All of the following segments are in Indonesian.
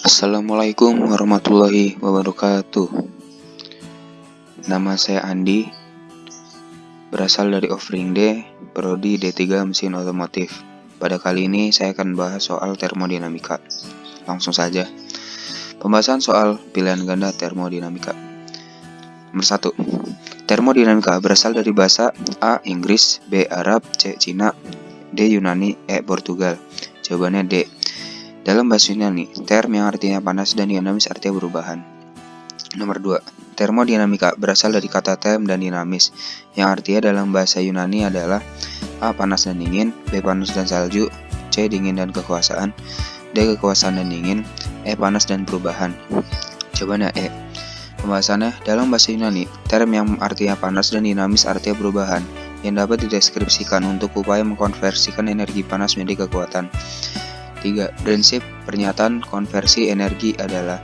Assalamualaikum warahmatullahi wabarakatuh. Nama saya Andi, berasal dari Offering D, Prodi D3 Mesin Otomotif. Pada kali ini saya akan bahas soal termodinamika. Langsung saja. Pembahasan soal pilihan ganda termodinamika. Nomor 1. Termodinamika berasal dari bahasa A. Inggris, B. Arab, C. Cina, D. Yunani, E. Portugal. Jawabannya D. Dalam bahasa Yunani, term yang artinya panas dan dinamis artinya perubahan. Nomor 2. Termodinamika berasal dari kata term dan dinamis, yang artinya dalam bahasa Yunani adalah A. Panas dan dingin, B. Panas dan salju, C. Dingin dan kekuasaan, D. Kekuasaan dan dingin, E. Panas dan perubahan. Jawabannya E. Pembahasannya, dalam bahasa Yunani, term yang artinya panas dan dinamis artinya perubahan, yang dapat dideskripsikan untuk upaya mengkonversikan energi panas menjadi kekuatan. 3. Prinsip pernyataan konversi energi adalah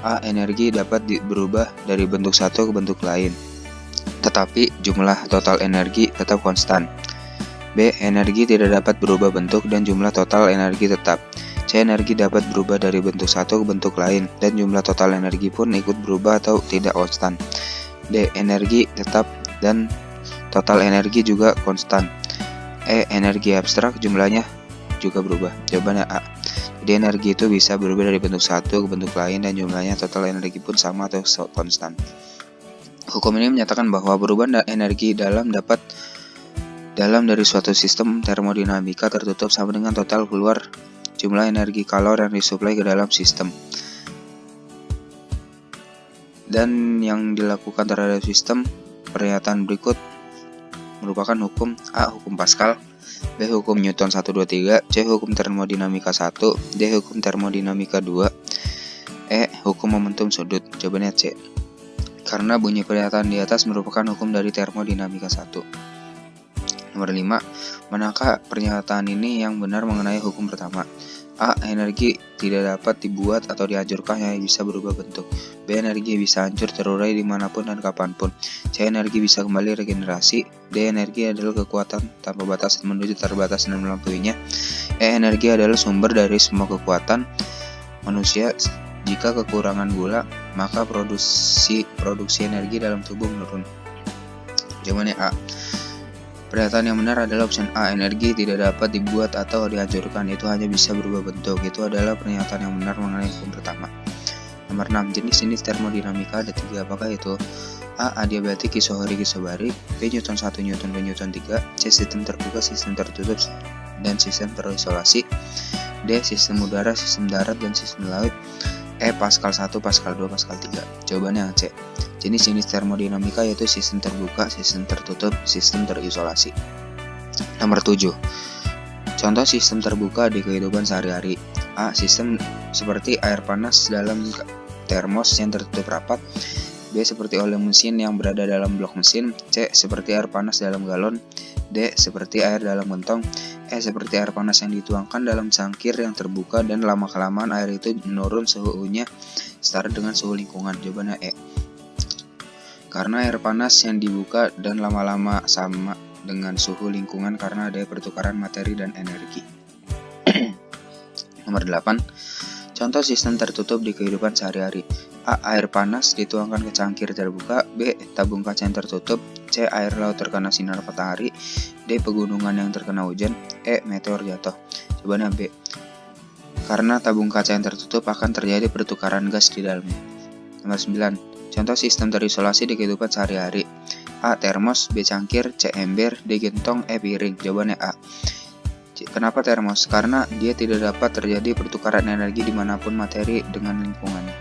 A. Energi dapat berubah dari bentuk satu ke bentuk lain, tetapi jumlah total energi tetap konstan. B. Energi tidak dapat berubah bentuk dan jumlah total energi tetap. C. Energi dapat berubah dari bentuk satu ke bentuk lain dan jumlah total energi pun ikut berubah atau tidak konstan. D. Energi tetap dan total energi juga konstan. E. Energi abstrak jumlahnya juga berubah. Jawabannya A. Jadi energi itu bisa berubah dari bentuk satu ke bentuk lain dan jumlahnya total energi pun sama atau konstan. Hukum ini menyatakan bahwa perubahan energi dalam dari suatu sistem termodinamika tertutup sama dengan total keluar jumlah energi kalor yang disuplai ke dalam sistem. Dan yang dilakukan terhadap sistem pernyataan berikut merupakan hukum A. Hukum Pascal, B. Hukum Newton 1, 2, 3, C. Hukum termodinamika 1, D. Hukum termodinamika 2, E. Hukum momentum sudut. Jawabannya C. Karena bunyi pernyataan di atas merupakan hukum dari termodinamika 1. Nomor 5. Manakah pernyataan ini yang benar mengenai hukum pertama? A. Energi tidak dapat dibuat atau dihancurkan, yang bisa berubah bentuk. B. Energi bisa hancur terurai dimanapun dan kapanpun. C. Energi bisa kembali regenerasi. D. Energi adalah kekuatan tanpa batas menuju terbatas dan melampauinya. E. Energi adalah sumber dari semua kekuatan manusia. Jika kekurangan gula, maka produksi energi dalam tubuh menurun. Jawabannya A. Pernyataan yang benar adalah option A. Energi tidak dapat dibuat atau dihancurkan, itu hanya bisa berubah bentuk. Itu adalah pernyataan yang benar mengenai hukum pertama. Nomor 6. Jenis-jenis termodinamika ada 3. Apakah itu? A. Adiabatik, isohorik, isobarik, B. Newton 1, Newton 2, Newton 3, C. Sistem terbuka, sistem tertutup, dan sistem terisolasi, D. Sistem udara, sistem darat, dan sistem laut, E. Pascal 1, Pascal 2, Pascal 3. Jawabannya yang C. Jenis-jenis termodinamika yaitu sistem terbuka, sistem tertutup, sistem terisolasi. Nomor 7. Contoh sistem terbuka di kehidupan sehari-hari. A. Sistem seperti air panas dalam termos yang tertutup rapat. B. Seperti oleh mesin yang berada dalam blok mesin. C. Seperti air panas dalam galon. D. Seperti air dalam gentong. E. Seperti air panas yang dituangkan dalam cangkir yang terbuka dan lama-kelamaan air itu menurun suhunya setara dengan suhu lingkungan. Jawabannya E. Karena air panas yang dibuka dan lama-lama sama dengan suhu lingkungan karena ada pertukaran materi dan energi. Nomor 8. Contoh sistem tertutup di kehidupan sehari-hari. A. Air panas dituangkan ke cangkir terbuka. B. Tabung kaca yang tertutup. C. Air laut terkena sinar matahari. D. Pegunungan yang terkena hujan. E. Meteor jatuh. Jawabannya B. Karena tabung kaca yang tertutup akan terjadi pertukaran gas di dalamnya. Nomor 9. Contoh sistem terisolasi di kehidupan sehari-hari. A. Termos, B. Cangkir, C. Ember, D. Gentong, E. Piring. Jawabannya A. Kenapa termos? Karena dia tidak dapat terjadi pertukaran energi dimanapun materi dengan lingkungannya.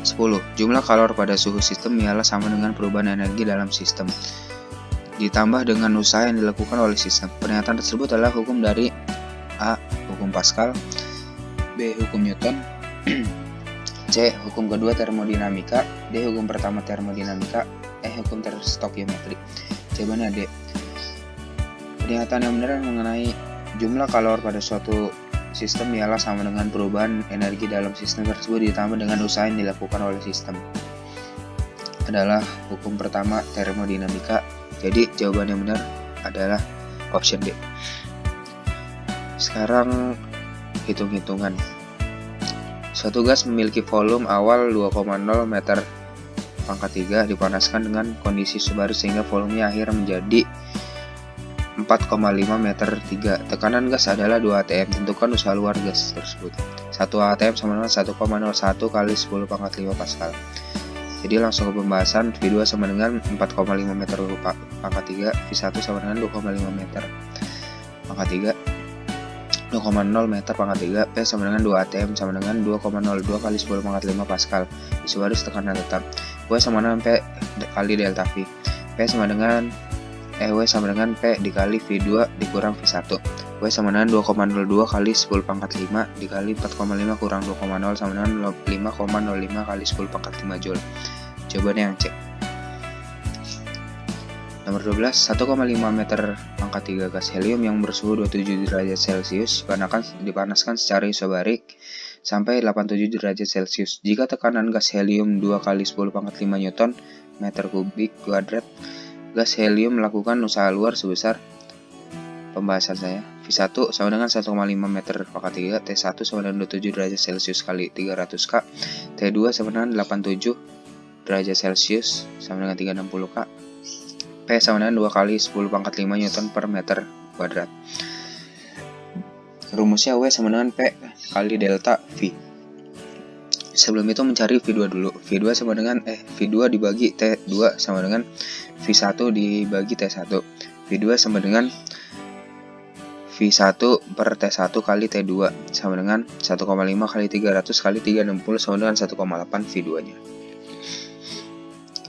10. Jumlah kalor pada suhu sistem ialah sama dengan perubahan energi dalam sistem ditambah dengan usaha yang dilakukan oleh sistem. Pernyataan tersebut adalah hukum dari A. Hukum Pascal, B. Hukum Newton, C. Hukum kedua termodinamika, D. Hukum pertama termodinamika, E. Hukum stokiometri. Jawabannya D. Pernyataan yang benar mengenai jumlah kalor pada suatu sistem ialah sama dengan perubahan energi dalam sistem tersebut ditambah dengan usaha yang dilakukan oleh sistem. Adalah hukum pertama termodinamika. Jadi jawaban yang benar adalah option D. Sekarang hitung-hitungan. Suatu gas memiliki volume awal 2,0 meter pangkat 3 dipanaskan dengan kondisi subaris sehingga volumenya akhir menjadi 4,5 meter 3. Tekanan gas adalah 2 atm. Tentukan usaha luar gas tersebut. 1 atm sama dengan 1,01 kali 10 pangkat 5 Pascal. Jadi langsung ke pembahasan. V2 sama dengan 4,5 meter pangkat 3, V1 sama dengan 2,5 meter pangkat 3, 2,0 meter pangkat 3, P sama dengan 2 atm sama dengan 2,02 kali 10 pangkat 5 Pascal. Isobaris tekanan tetap. W sama dengan P kali delta V. W sama dengan P dikali V2 dikurang V1. W sama dengan 2,02 kali 10 pangkat 5 dikali 4,5 kurang 2,0 sama dengan 5,05 kali 10 pangkat 5 Joule. Jawabannya yang C. Nomor 12, 1,5 meter pangkat 3 gas helium yang bersuhu 27 derajat Celcius dipanaskan secara isobarik sampai 87 derajat Celcius. Jika tekanan gas helium 2 kali 10 pangkat 5 Newton meter kubik kuadrat, gas helium melakukan usaha luar sebesar, pembahasan saya, V1 sama dengan 1,5 meter pangkat 3, T1 sama dengan 27 derajat Celcius kali 300 K, T2 sama dengan 87 derajat Celcius sama dengan 360 K, P sama dengan 2 kali 10 pangkat 5 Newton per meter kuadrat. Rumusnya W sama dengan P kali delta V. Sebelum itu mencari V2 dulu. V2 sama dengan V2 dibagi T2 sama dengan V1 dibagi T1. V2 sama dengan V1 per T1 kali T2 sama dengan 1,5 kali 300 kali 360 sama dengan 1,8 V2 nya.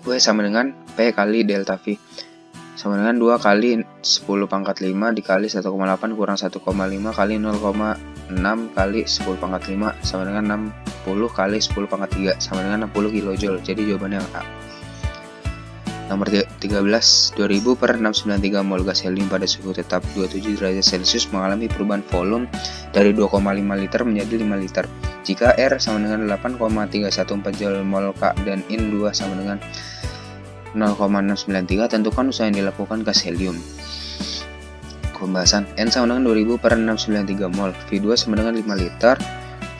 W sama dengan P kali delta V sama dengan 2 kali 10 pangkat 5 dikali 1,8 kurang 1,5 kali 0,6 kali 10 pangkat 5 sama dengan 60 kali 10 pangkat 3 sama dengan 60 kJ. Jadi jawabannya A. Nomor 13, 2000 per 693 mol gas helium pada suhu tetap 27 derajat Celcius mengalami perubahan volume dari 2,5 liter menjadi 5 liter. Jika R sama dengan 8,314 Joule mol K dan In 2 sama dengan 0,693, tentukan usaha yang dilakukan gas helium. Pembahasan. N sama dengan 2000 per 693 mol, V2 sama dengan 5 liter,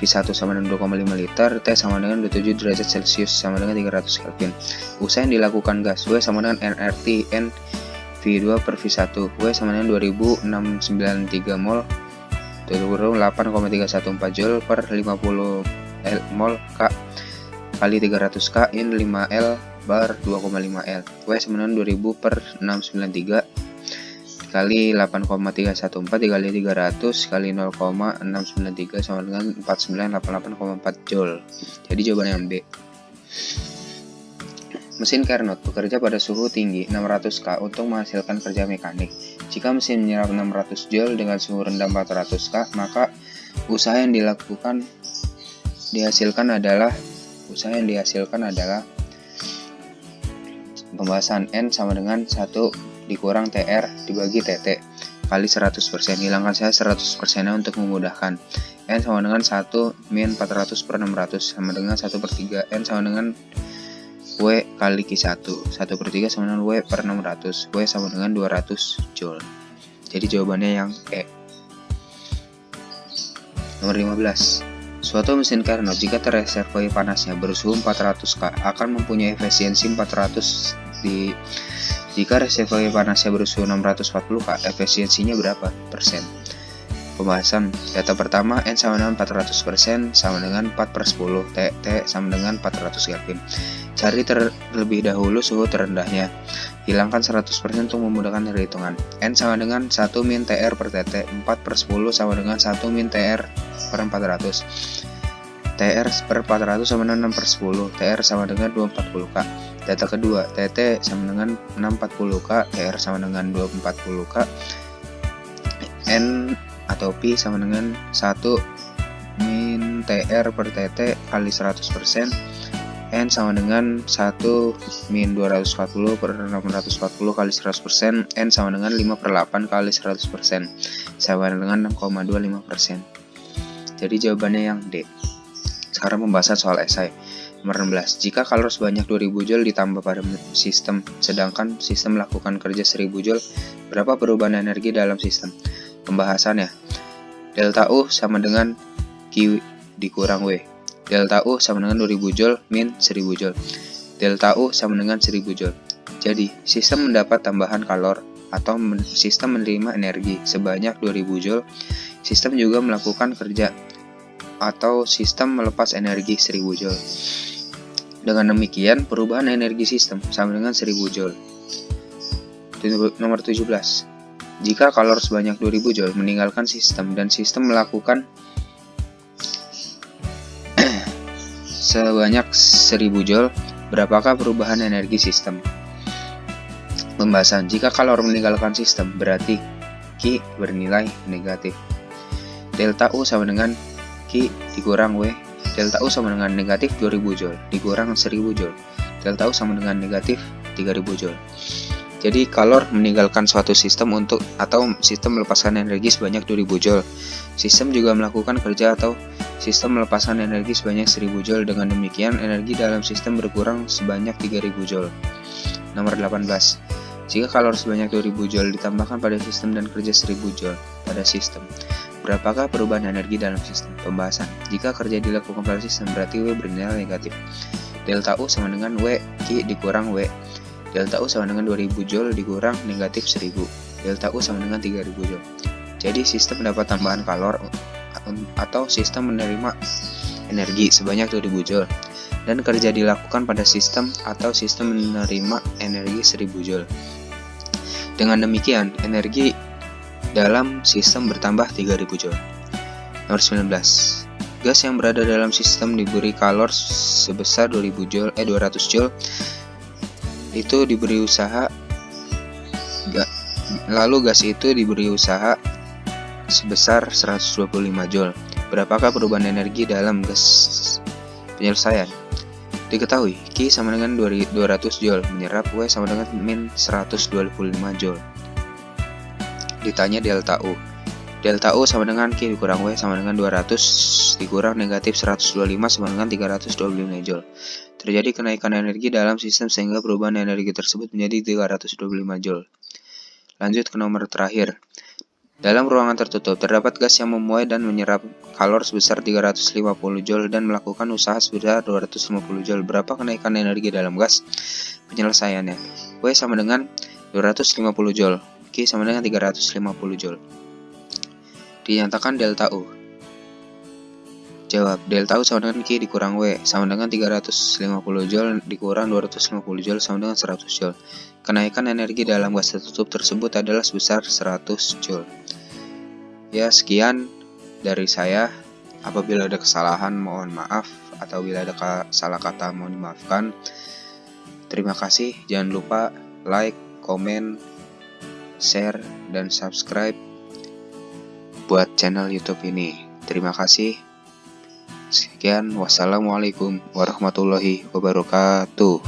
V1 sama dengan 2,5 liter, T sama dengan 27 derajat Celcius sama dengan 300 Kelvin. Usaha yang dilakukan gas. W sama dengan nRT N V2 per V1. W sama dengan 2693 mol, 8,314 Joule per 50 mol K kali 300 K in 5L bar 2,5 L. W sama dengan 2000 per 693 kali 8,314 dikali 300 kali 0,693 sama dengan 4988,4 Joule. Jadi jawabannya yang B. Mesin Carnot bekerja pada suhu tinggi 600 K untuk menghasilkan kerja mekanik. Jika mesin menyerap 600 Joule dengan suhu rendah 400 K, maka usaha yang dihasilkan adalah pembahasan N sama dengan 1 dikurang TR dibagi TT kali 100%. Hilangkan saya 100% nya untuk memudahkan. N sama dengan 1 min 400 per 600 sama dengan 1 per 3. N sama dengan W kali Q1. 1 per 3 sama dengan W per 600. W sama dengan 200 Joule. Jadi jawabannya yang E. Nomor 15. Suatu mesin Carnot jika terreservoi panasnya bersuhu 400 K akan mempunyai efisiensi 400 jika reservoi panasnya bersuhu 640 K, efisiensinya berapa persen? Pembahasan. Data pertama, N sama dengan 400% sama dengan 4 per 10, T sama dengan 400 Kelvin. Cari terlebih dahulu suhu terendahnya. Hilangkan 100% untuk memudahkan perhitungan. N sama dengan 1 min TR per TT, 4 per 10 sama dengan 1 min TR per 400. TR per 400 sama dengan 6 per 10, TR sama dengan 240 K. Data kedua, TT sama dengan 640 K, TR sama dengan 240 K, N atau Pi sama dengan 1 min TR per TT kali 100%, N sama dengan 1 min 240 per 640 kali 100%, N sama dengan 5 per 8 kali 100%, sama dengan 6,25%. Jadi jawabannya yang D. Sekarang pembahasan soal esai. Nomor 16. Jika kalori sebanyak 2000 Joule ditambah pada sistem, sedangkan sistem melakukan kerja 1000 Joule, berapa perubahan energi dalam sistem? Pembahasannya. Delta U sama dengan Q dikurang W. Delta U sama dengan 2000 Joule min 1000 Joule. Delta U sama dengan 1000 Joule. Jadi, sistem mendapat tambahan kalor atau sistem menerima energi sebanyak 2000 Joule. Sistem juga melakukan kerja atau sistem melepas energi 1000 Joule. Dengan demikian, perubahan energi sistem sama dengan 1000 Joule. Nomor 17. Jika kalor sebanyak 2000 Joule meninggalkan sistem dan sistem melakukan sebanyak 1000 Joule, berapakah perubahan energi sistem? Pembahasan. Jika kalor meninggalkan sistem, berarti Q bernilai negatif. Delta U sama dengan Q dikurang W. Delta U sama dengan negatif 2000 Joule dikurang 1000 Joule. Delta U sama dengan negatif 3000 Joule. Jadi kalor meninggalkan suatu sistem atau sistem melepaskan energi sebanyak 2000 Joule. Sistem juga melakukan kerja atau sistem melepaskan energi sebanyak 1000 Joule. Dengan demikian, energi dalam sistem berkurang sebanyak 3000 Joule. Nomor 18. Jika kalor sebanyak 2000 Joule ditambahkan pada sistem dan kerja 1000 Joule pada sistem, berapakah perubahan energi dalam sistem? Pembahasan. Jika kerja dilakukan pada sistem, berarti W bernilai negatif. Delta U sama dengan W Q dikurang W. Delta U sama dengan 2000 Joule dikurang negatif 1000. Delta U sama dengan 3000 Joule. Jadi sistem mendapat tambahan kalor atau sistem menerima energi sebanyak 2000 Joule. Dan kerja dilakukan pada sistem atau sistem menerima energi 1000 Joule. Dengan demikian, energi dalam sistem bertambah 3000 Joule. Nomor 19. Gas yang berada dalam sistem diberi kalor sebesar 200 Joule itu diberi usaha, lalu gas itu diberi usaha sebesar 125 Joule. Berapakah perubahan energi dalam gas? Penyelesaian. Diketahui Q sama dengan 200 Joule menyerap, W sama dengan min 125 Joule. Ditanya delta U. Delta U sama dengan Q dikurang W sama dengan 200 dikurang negatif 125 sama dengan 325 Joule. Terjadi kenaikan energi dalam sistem sehingga perubahan energi tersebut menjadi 325 Joule. Lanjut ke nomor terakhir. Dalam ruangan tertutup, terdapat gas yang memuai dan menyerap kalor sebesar 350 Joule dan melakukan usaha sebesar 250 Joule. Berapa kenaikan energi dalam gas? Penyelesaiannya. W sama dengan 250 Joule. Q sama dengan 350 Joule. Dinyatakan delta U. Jawab. Delta U sama dengan Q dikurang W sama dengan 350 Joule dikurang 250 Joule sama dengan 100 Joule. Kenaikan energi dalam gas tertutup tersebut adalah sebesar 100 Joule. Ya, sekian dari saya. Apabila ada kesalahan mohon maaf, atau bila ada salah kata mohon dimaafkan. Terima kasih. Jangan lupa like, komen, share, dan subscribe buat channel YouTube ini. Terima kasih. Sekian, wassalamualaikum warahmatullahi wabarakatuh.